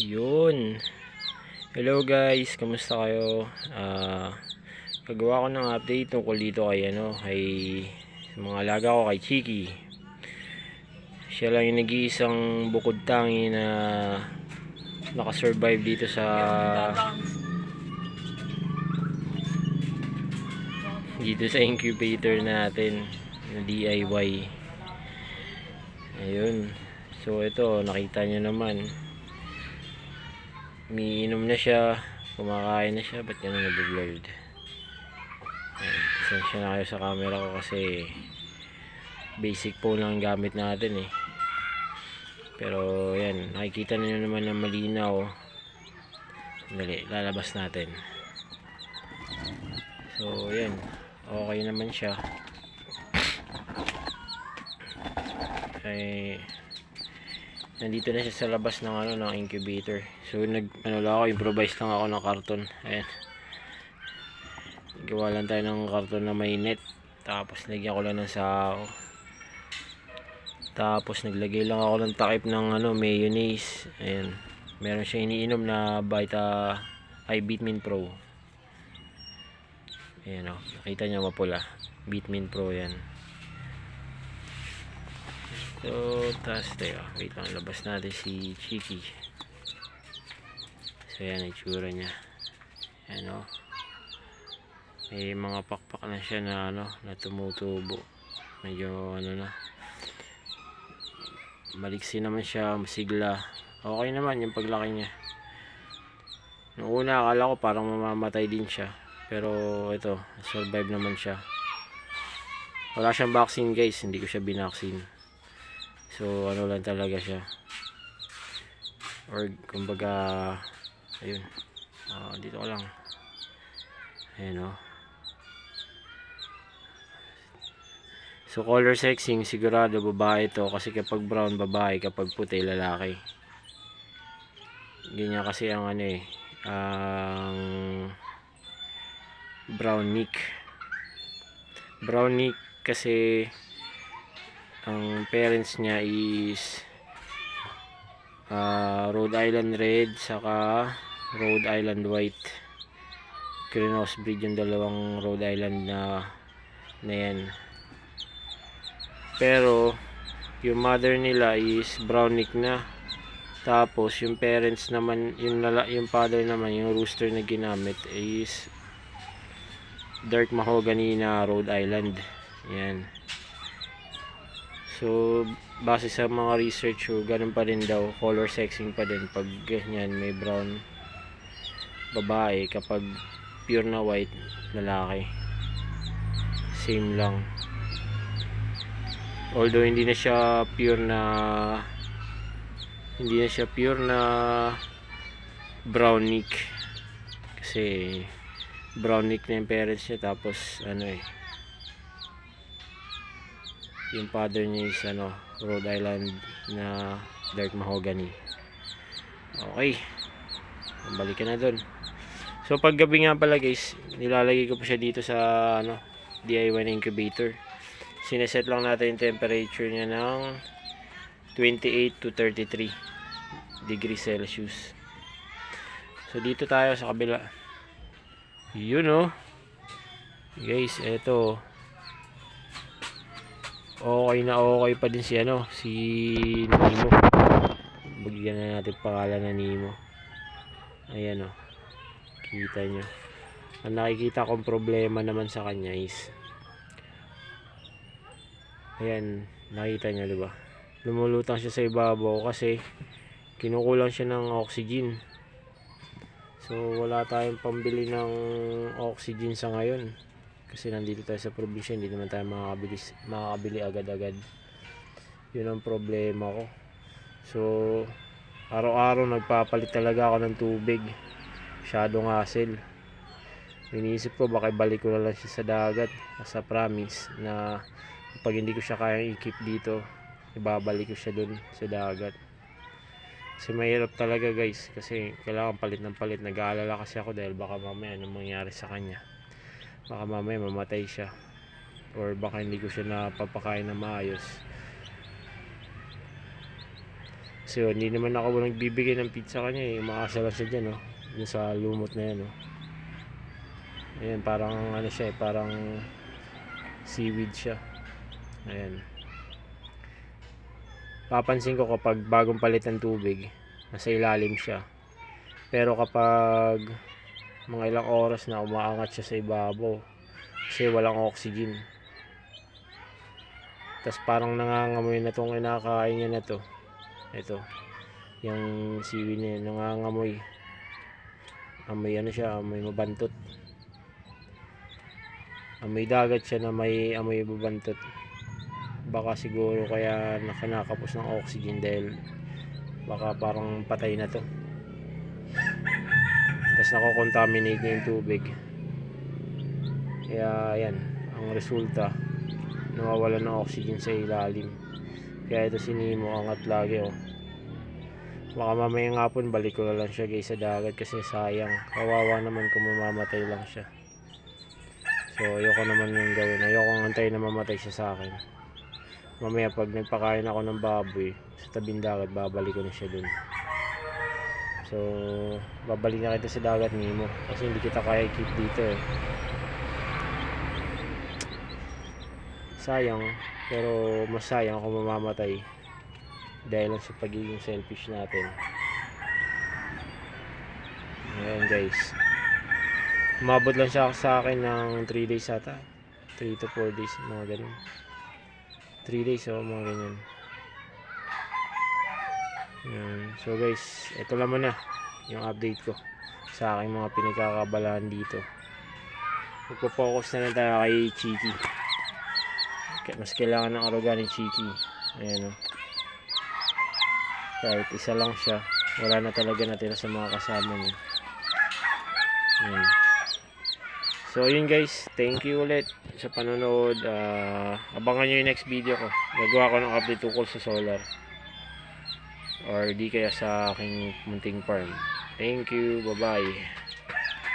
Yun. Hello guys, kamusta kayo? Gagawa ko ng update tungkol dito kay kay mga alaga ko, kay Chiki. Siya lang yung nag-iisang bukod tangi na nakasurvive dito sa incubator natin na DIY. Ayun. So ito, nakita nyo naman, umiinom na siya, kumakain na siya. Ba't ganun nag-blurred? Pasensya na kayo sa camera ko kasi basic phone lang gamit natin eh. Pero yan, nakikita niyo naman na malinaw. Dali, lalabas natin. So yan, okay naman siya. Ay, nandito na siya sa labas ng ng incubator. So lang ako, improvise lang ako ng karton. Ayan, gawa lang tayo ng karton na may net, tapos lagyan ko lang ng sao, tapos naglagay lang ako ng takip ng mayonnaise. Ayan, meron siya iniinom na Bitmin Pro. Ayan nakita niyo mapula, Bitmin Pro yan. So tapos tayo, wait lang, labas natin si Chiki. So yan ang itsura niya. Ayan may mga pakpak na siya na na tumutubo. Medyo na maliksi naman siya, masigla. Okay naman yung paglaki niya. Noong una akala ko parang mamamatay din siya, pero ito, survive naman siya. Wala siyang vaccine guys, hindi ko siya binaksin. So lang talaga siya, or kumbaga ayun, dito ko lang. Ayan So color sexing sigurado babae ito, kasi kapag brown babae, kapag puti lalaki. Ganyan kasi ang ang brown neck. Brown neck kasi ang parents niya is Rhode Island Red saka Rhode Island White. Crossbreed yung dalawang Rhode Island na yan. Pero yung mother nila is brown neck na. Tapos yung parents naman, yung father naman, yung rooster na ginamit is dark mahogany na Rhode Island. Yan. So base sa mga research, ganun pa rin daw, color sexing pa din pag ganyan, may brown babae, kapag pure na white lalaki. Same lang. Although hindi na siya pure na brown neck, kasi brown neck na yung parents niya, tapos yung father niya is Rhode Island na dark mahogany. Okay, balikan na dun. So pag gabi nga pala guys, nilalagay ko pa siya dito sa DIY na incubator. Sineset lang natin yung temperature niya ng 28 to 33 degrees Celsius. So dito tayo sa kabila. Yun guys, eto, okay pa din si si Nemo. Bigyan na natin pangalan na Nemo. Ayan kita nyo. Ang nakikita kong problema naman sa kanya is, ayan, nakita nyo diba, lumulutang siya sa ibabaw kasi kinukulang siya ng oxygen. So wala tayong pambili ng oxygen sa ngayon, kasi nandito tayo sa probinsya, hindi naman tayo makakabili agad-agad. Yun ang problema ko. So araw-araw nagpapalit talaga ako ng tubig. Masyadong hassle. Iniisip ko baka ibalik ko na lang siya sa dagat, sa promise na pag hindi ko siya kayang i-keep dito, ibabalik ko siya dun sa dagat. Kasi mahirap talaga guys, kasi kailangan palit ng palit. Nag-aalala kasi ako dahil baka mamaya anong mangyari sa kanya. Baka mamaya mamatay siya, or baka hindi ko siya napapakain na maayos. Kasi hindi naman ako nagbibigay ng feed sa kanya eh. Umaasa lang siya dyan, oh. Yung sa lumot na yan, oh. Ayan, parang ano siya eh, parang seaweed siya. Ayan. Papansin ko kapag bagong palit ng tubig, nasa ilalim siya. Pero kapag mga ilang oras na, umaangat siya sa ibabaw kasi walang oxygen. Tapos parang nangangamoy na tong kinakain niya na to. Ito, yung seaweed niya, nangangamoy. Amoy ano siya, amoy mabantot. Amoy dagat siya na may amoy mabantot. Baka siguro kaya nakinakapos ng oxygen dahil baka parang patay na to. Tapos nakocontaminate na yung tubig. Kaya yan, ang resulta, nawawala ng oxygen sa ilalim. Kaya ito si Nemo, angat lagi, oh. Baka mamayang hapon balik ko na lang siya guys sa dagat kasi sayang, kawawa naman kung mamamatay lang siya. So ayoko naman yung gawin, ayoko antayin na mamatay siya sa akin. Mamaya pag nagpakain ako ng baboy sa tabing dagat, babalik ko na siya dun. So babalik na kita sa dagat, Nemo, kasi hindi kita kaya keep dito eh. Sayang, pero mas sayang kung mamamatay dahil lang sa pagiging selfish natin. Ayan guys, umabot lang siya sa akin ng 3 days ata, 3 to 4 days, mga ganun. 3 days, oh, mga ganyan. Ayan. So guys, ito lang muna yung update ko sa aking mga pinagkakabalaan dito. Magpo-focus na lang tayo kay Cheeky. Mas kailangan ng aruga ni Cheeky. Ayan, oh. Kahit isa lang siya, wala na talaga natira sa mga kasama niya. Ayan. So yun guys, thank you ulit sa panonood. Abangan nyo yung next video ko. Gagawa ko ng update tungkol sa solar or di kaya sa aking munting farm. Thank you, bye bye.